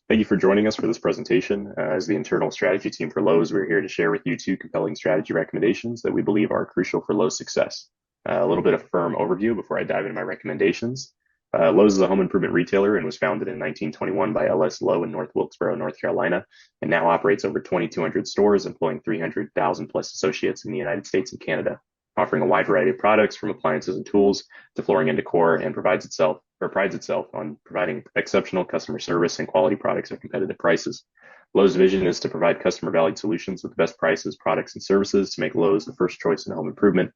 Thank you for joining us for this presentation. As the internal strategy team for Lowe's, we're here to share with you two compelling strategy recommendations that we believe are crucial for Lowe's success. A little bit of firm overview before I dive into my recommendations. Lowe's is a home improvement retailer and was founded in 1921 by L.S. Lowe in North Wilkesboro, North Carolina, and now operates over 2,200 stores, employing 300,000 plus associates in the United States and Canada, offering a wide variety of products from appliances and tools to flooring and decor, and prides itself on providing exceptional customer service and quality products at competitive prices. Lowe's vision is to provide customer valued solutions with the best prices, products, and services to make Lowe's the first choice in home improvement,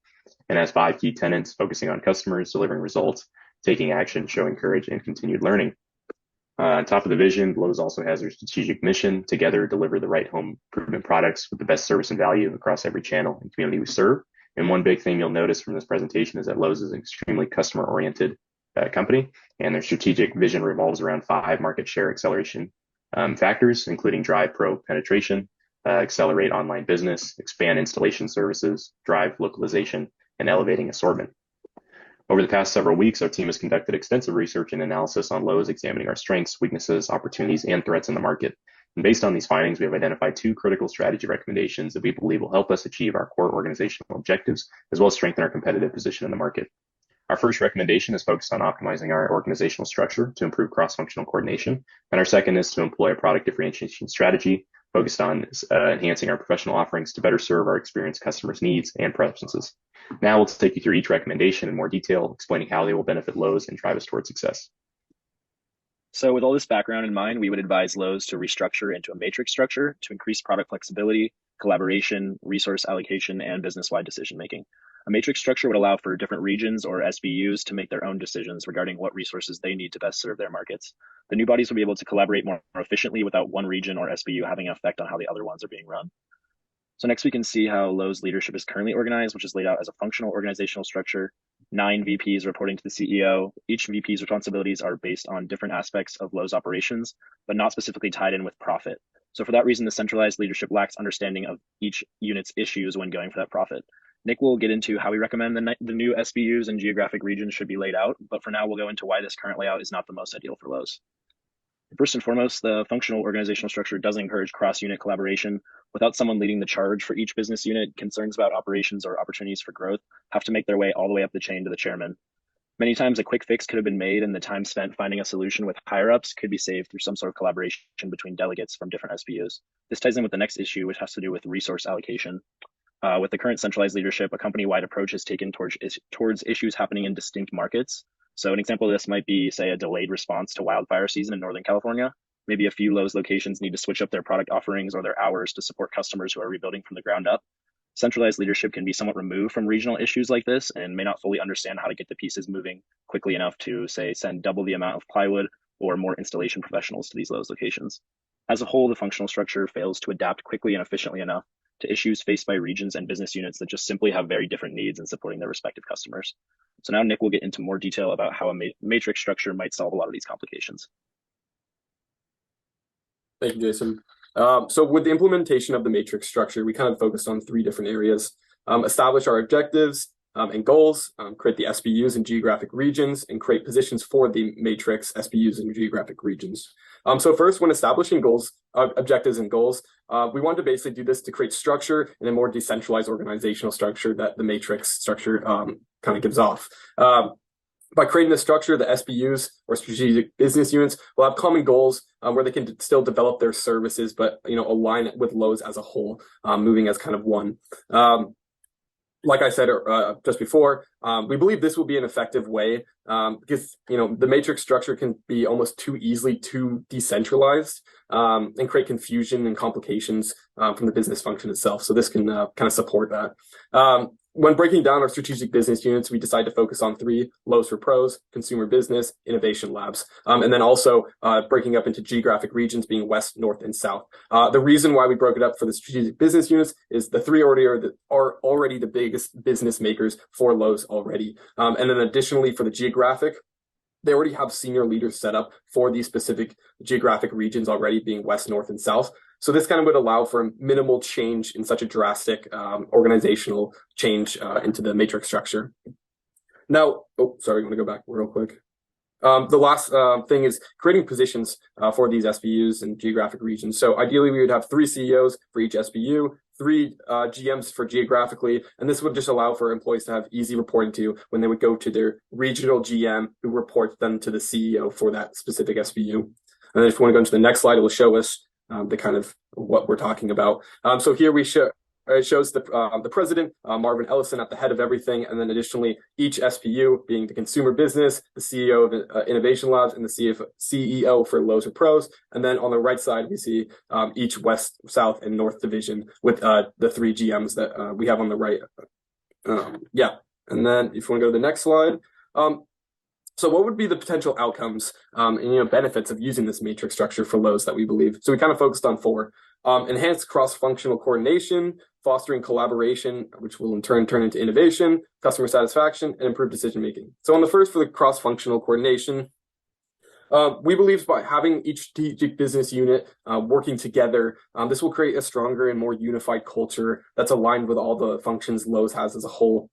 and has five key tenets focusing on customers, delivering results, taking action, showing courage, and continued learning. On top of the vision, Lowe's also has their strategic mission: together deliver the right home improvement products with the best service and value across every channel and community we serve. And one big thing you'll notice from this presentation is that Lowe's is an extremely customer-oriented company, and their strategic vision revolves around five market share acceleration factors, including drive pro penetration, accelerate online business, expand installation services, drive localization, and elevating assortment. Over the past several weeks, our team has conducted extensive research and analysis on Lowe's, examining our strengths, weaknesses, opportunities, and threats in the market. And based on these findings, we have identified two critical strategy recommendations that we believe will help us achieve our core organizational objectives, as well as strengthen our competitive position in the market. Our first recommendation is focused on optimizing our organizational structure to improve cross-functional coordination. And our second is to employ a product differentiation strategy focused on enhancing our professional offerings to better serve our experienced customers' needs and preferences. Now we'll take you through each recommendation in more detail, explaining how they will benefit Lowe's and drive us towards success. So with all this background in mind, we would advise Lowe's to restructure into a matrix structure to increase product flexibility, collaboration, resource allocation, and business-wide decision-making. A matrix structure would allow for different regions or SBUs to make their own decisions regarding what resources they need to best serve their markets. The new bodies will be able to collaborate more efficiently without one region or SBU having an effect on how the other ones are being run. So next we can see how Lowe's leadership is currently organized, which is laid out as a functional organizational structure. 9 VPs reporting to the CEO. Each VP's responsibilities are based on different aspects of Lowe's operations, but not specifically tied in with profit. So for that reason, the centralized leadership lacks understanding of each unit's issues when going for that profit. Nick will get into how we recommend the new SBUs and geographic regions should be laid out, but for now we'll go into why this current layout is not the most ideal for Lowe's. First and foremost, the functional organizational structure does encourage cross-unit collaboration. Without someone leading the charge for each business unit, concerns about operations or opportunities for growth have to make their way all the way up the chain to the chairman. Many times a quick fix could have been made, and the time spent finding a solution with higher-ups could be saved through some sort of collaboration between delegates from different SBUs. This ties in with the next issue, which has to do with resource allocation. With the current centralized leadership, a company-wide approach is taken towards issues happening in distinct markets. So an example of this might be, say, a delayed response to wildfire season in Northern California. Maybe a few Lowe's locations need to switch up their product offerings or their hours to support customers who are rebuilding from the ground up. Centralized leadership can be somewhat removed from regional issues like this and may not fully understand how to get the pieces moving quickly enough to, say, send double the amount of plywood or more installation professionals to these Lowe's locations. As a whole, the functional structure fails to adapt quickly and efficiently enough to issues faced by regions and business units that just simply have very different needs in supporting their respective customers. So now Nick will get into more detail about how a matrix structure might solve a lot of these complications. Thank you, Jason. So with the implementation of the matrix structure, we kind of focused on 3 different areas: establish our objectives and goals, create the SBUs and geographic regions, and create positions for the matrix SBUs and geographic regions. So first, when establishing goals, objectives and goals, we wanted to basically do this to create structure and a more decentralized organizational structure that the matrix structure kind of gives off. By creating the structure, the SBUs or strategic business units will have common goals where they can still develop their services, but align it with Lowe's as a whole, moving as kind of one. Like I said just before, we believe this will be an effective way because the matrix structure can be almost too easily too decentralized and create confusion and complications from the business function itself. So this can kind of support that. When breaking down our strategic business units, we decide to focus on 3: Lowe's for Pros, Consumer Business, Innovation Labs, and then also breaking up into geographic regions being West, North, and South. The reason why we broke it up for the strategic business units is the 3 are already the biggest business makers for Lowe's already. And then additionally for the geographic, they already have senior leaders set up for these specific geographic regions already being West, North, and South. So this kind of would allow for minimal change in such a drastic organizational change into the matrix structure. Now, I'm going to go back real quick. The last thing is creating positions for these SBUs and geographic regions. So ideally, we would have 3 CEOs for each SBU, 3 GMs for geographically, and this would just allow for employees to have easy reporting to when they would go to their regional GM who reports them to the CEO for that specific SBU. And then if we want to go into the next slide, it will show us the kind of what we're talking about. So here we show it shows the president, Marvin Ellison, at the head of everything, and then additionally each SPU being the consumer business, the CEO of Innovation Labs, and the CEO for Lowe's or Pros. And then on the right side, we see each West, South, and North division with the 3 GMs that we have on the right. Yeah, and then if you want to go to the next slide. So what would be the potential outcomes and benefits of using this matrix structure for Lowe's that we believe? So we kind of focused on 4. Enhanced cross-functional coordination, fostering collaboration, which will in turn turn into innovation, customer satisfaction, and improved decision-making. So on the first, for the cross-functional coordination, we believe by having each strategic business unit working together, this will create a stronger and more unified culture that's aligned with all the functions Lowe's has as a whole.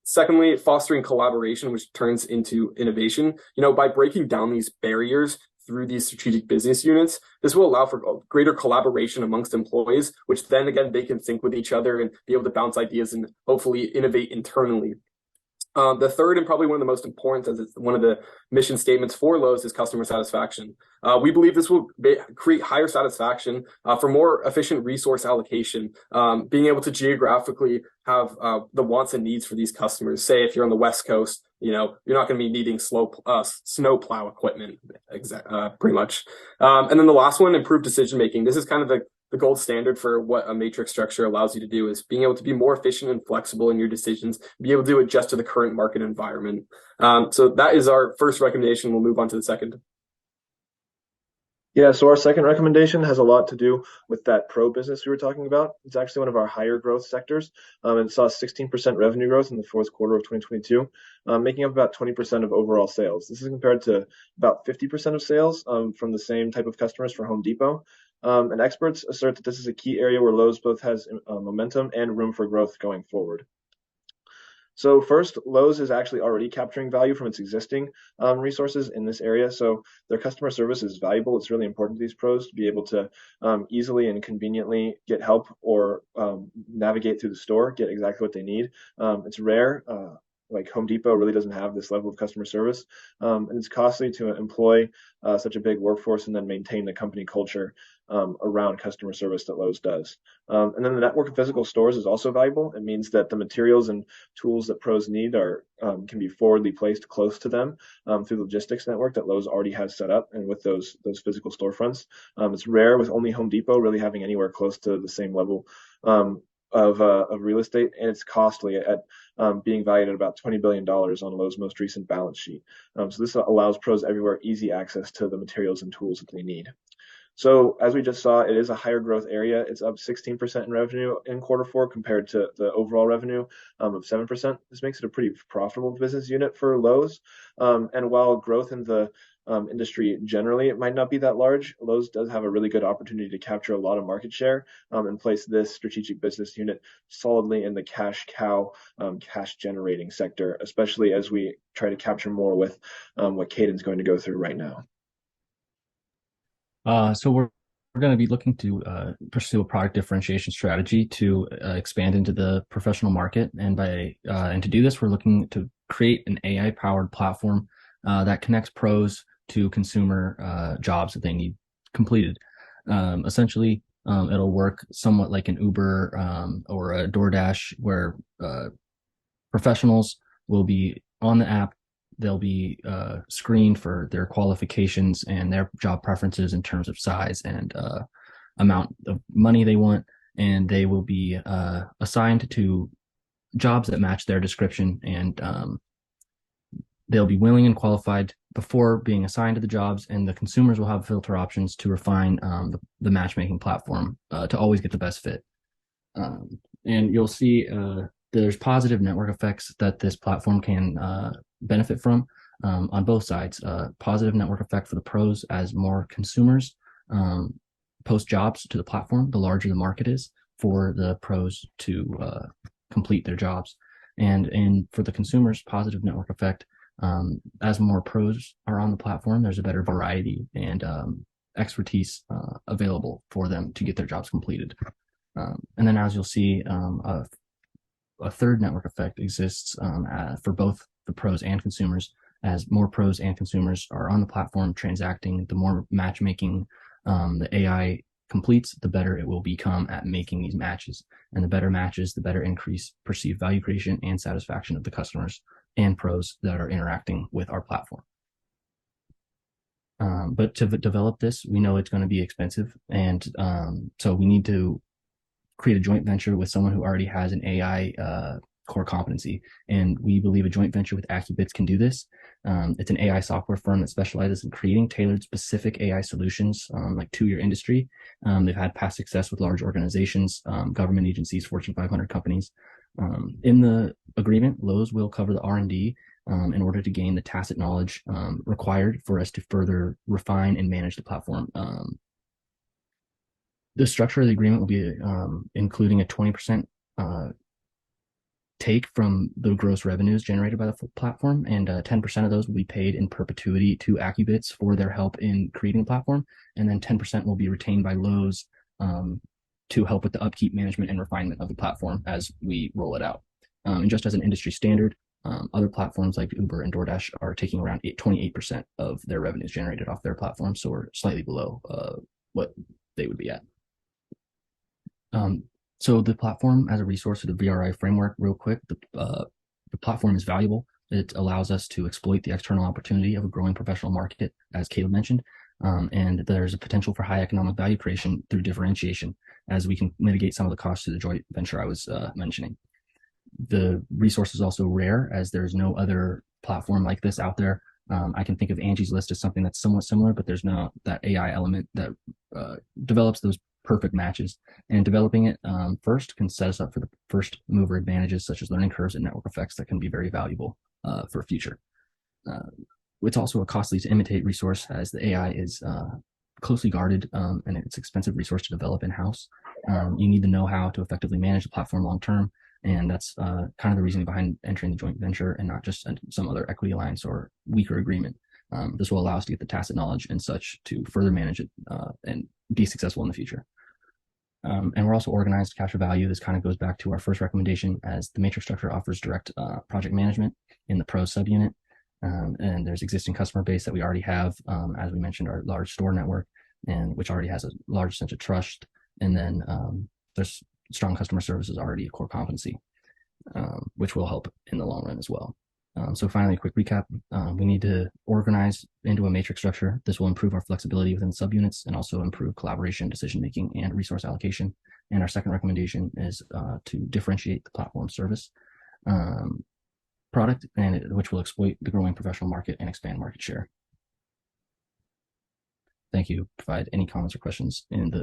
Secondly, fostering collaboration, which turns into innovation. By breaking down these barriers through these strategic business units, this will allow for greater collaboration amongst employees, which then again, they can sync with each other and be able to bounce ideas and hopefully innovate internally. The third, and probably one of the most important, as it's one of the mission statements for Lowe's, is customer satisfaction. We believe this will create higher satisfaction for more efficient resource allocation, being able to geographically have the wants and needs for these customers. Say if you're on the West Coast, you're not going to be needing snow plow equipment, pretty much. And then the last one, improved decision making. This is kind of the gold standard for what a matrix structure allows you to do, is being able to be more efficient and flexible in your decisions, be able to adjust to the current market environment. So that is our first recommendation. We'll move on to the second. Yeah, so our second recommendation has a lot to do with that pro business we were talking about. It's actually one of our higher growth sectors, and it saw 16% revenue growth in the fourth quarter of 2022, making up about 20% of overall sales. This is compared to about 50% of sales from the same type of customers for Home Depot. And experts assert that this is a key area where Lowe's both has momentum and room for growth going forward. So first, Lowe's is actually already capturing value from its existing resources in this area. So their customer service is valuable. It's really important to these pros to be able to easily and conveniently get help or navigate through the store, get exactly what they need. It's rare. Like Home Depot really doesn't have this level of customer service. And it's costly to employ such a big workforce and then maintain the company culture around customer service that Lowe's does. And then the network of physical stores is also valuable. It means that the materials and tools that pros need can be forwardly placed close to them through the logistics network that Lowe's already has set up, and with those physical storefronts. It's rare with only Home Depot really having anywhere close to the same level of real estate, and it's costly at being valued at about $20 billion on Lowe's most recent balance sheet. So this allows pros everywhere easy access to the materials and tools that they need. So as we just saw, it is a higher growth area. It's up 16% in revenue in quarter 4 compared to the overall revenue of 7%. This makes it a pretty profitable business unit for Lowe's. And while growth in the industry generally, it might not be that large, Lowe's does have a really good opportunity to capture a lot of market share and place this strategic business unit solidly in the cash cow, cash generating sector, especially as we try to capture more with what Caden's going to go through right now. So we're going to be looking to pursue a product differentiation strategy to expand into the professional market, and to do this, we're looking to create an AI-powered platform that connects pros to consumer jobs that they need completed. Essentially, it'll work somewhat like an Uber or a DoorDash, where professionals will be on the app. They'll be screened for their qualifications and their job preferences in terms of size and amount of money they want, and they will be assigned to jobs that match their description, and they'll be willing and qualified before being assigned to the jobs, and the consumers will have filter options to refine the matchmaking platform to always get the best fit. And you'll see there's positive network effects that this platform can benefit from on both sides. Positive network effect for the pros as more consumers post jobs to the platform, the larger the market is for the pros to complete their jobs. And for the consumers, positive network effect As more pros are on the platform, there's a better variety and expertise available for them to get their jobs completed. And then, as you'll see, a third network effect exists for both the pros and consumers. As more pros and consumers are on the platform transacting, the more matchmaking the AI completes, the better it will become at making these matches. And the better matches, the better increase perceived value creation and satisfaction of the customers and pros that are interacting with our platform. But to develop this, we know it's going to be expensive. And so we need to create a joint venture with someone who already has an AI core competency. And we believe a joint venture with AccuBits can do this. It's an AI software firm that specializes in creating tailored specific AI solutions like to your industry. They've had past success with large organizations, government agencies, Fortune 500 companies. In the agreement, Lowe's will cover the R&D in order to gain the tacit knowledge required for us to further refine and manage the platform. The structure of the agreement will be including a 20% take from the gross revenues generated by the platform, and 10% of those will be paid in perpetuity to AccuBits for their help in creating the platform, and then 10% will be retained by Lowe's to help with the upkeep, management, and refinement of the platform as we roll it out. And just as an industry standard, other platforms like Uber and DoorDash are taking around 28% of their revenues generated off their platform, so we're slightly below what they would be at. So the platform as a resource of the VRI framework, real quick, the platform is valuable. It allows us to exploit the external opportunity of a growing professional market, as Caleb mentioned, and there's a potential for high economic value creation through differentiation, as we can mitigate some of the costs to the joint venture I was mentioning. The resource is also rare, as there's no other platform like this out there. I can think of Angie's List as something that's somewhat similar, but there's no that AI element that develops those perfect matches. And developing it first can set us up for the first mover advantages, such as learning curves and network effects that can be very valuable for future. It's also a costly to imitate resource, as the AI is closely guarded and it's an expensive resource to develop in-house. You need to know how to effectively manage the platform long-term. And that's kind of the reason behind entering the joint venture and not just some other equity alliance or weaker agreement. This will allow us to get the tacit knowledge and such to further manage it and be successful in the future. And we're also organized to capture value. This kind of goes back to our first recommendation, as the matrix structure offers direct project management in the pro subunit. And there's existing customer base that we already have, as we mentioned, our large store network, and which already has a large sense of trust. And then there's strong customer service is already a core competency, which will help in the long run as well. So finally, a quick recap. We need to organize into a matrix structure. This will improve our flexibility within subunits and also improve collaboration, decision-making, and resource allocation. And our second recommendation is to differentiate the platform service product, which will exploit the growing professional market and expand market share. Thank you. Provide any comments or questions in the